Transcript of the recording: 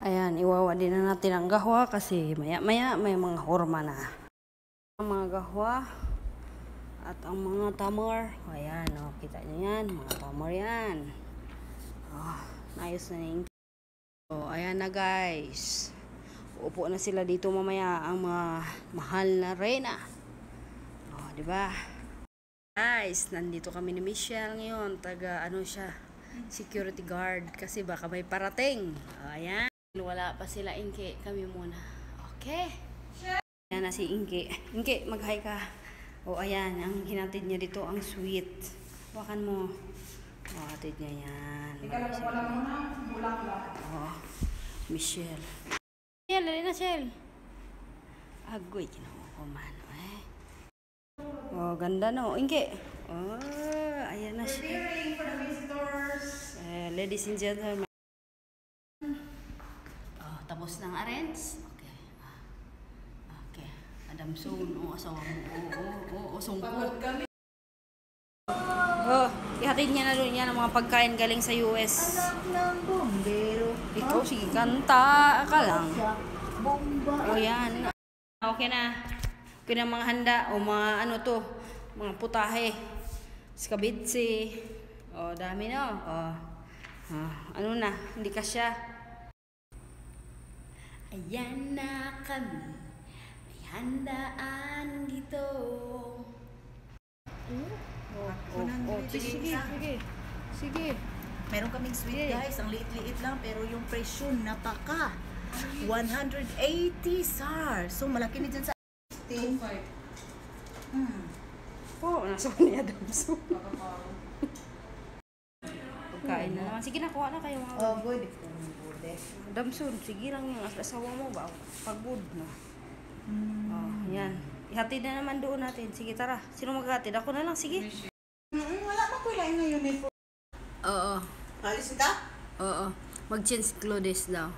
Ayan, iwawa din na natin ang gahwa kasi maya-maya may mga horma na. Ang mga gahwa at ang mga tamar. Ayan, oh, kita nyo yan. Mga tamar yan. Oh, naayos na yung. So, ayan na guys. Uupo na sila dito mamaya ang mga mahal na reyna. Oh, diba? Guys, nandito kami ni Michelle ngayon. Taga ano siya, security guard. Kasi baka may parating. Oh, ayan. Wala pa sila, Inke. Kami muna. Okay. Ayan na si Inke. Inke, mag-hi ka. O, ayan. Ang hinatid niya dito, ang sweet. Hawakan mo. O, hatid niya yan. Ika na pala muna. Bulak ba? O, Michelle. Michelle, dali na, Michelle. Agoy, kinuha ko man. O, ganda no. Inke. O, ayan na siya. Preparing for the visitors. Ladies and gentlemen. Tapos ng arrange. Okay. Okay. Madam Soon. O, asawa mo. O, sungko. Oh, ihatid niya na doon yan ang mga pagkain galing sa US. Anak ng bombero. Ikaw, sige, kanta ka lang. Bomba. O, yan. Okay na. Okay na mga handa. O, mga ano to. Mga putahe. Skabitsi. O, dami na. O. Ano na. Hindi ka siya. Ayan na kami, may handaan dito. Sige. Meron kaming sweet guys, ang liit-liit lang pero yung presyo napaka 180 SAR. So malaki ni dyan sa 25. Nasa niya damso. Pagkain na naman. Sige na, kuha na kayo mga. good. Damson, sige lang yung asawa mo ba? Pagod na. Yan. Ihatid na naman doon natin. Sige, tara. Sino maghatid? Ako na lang, sige. Wala pa ko lang na uniform. Oo. Alis na? Oo. Mag-change clothes daw.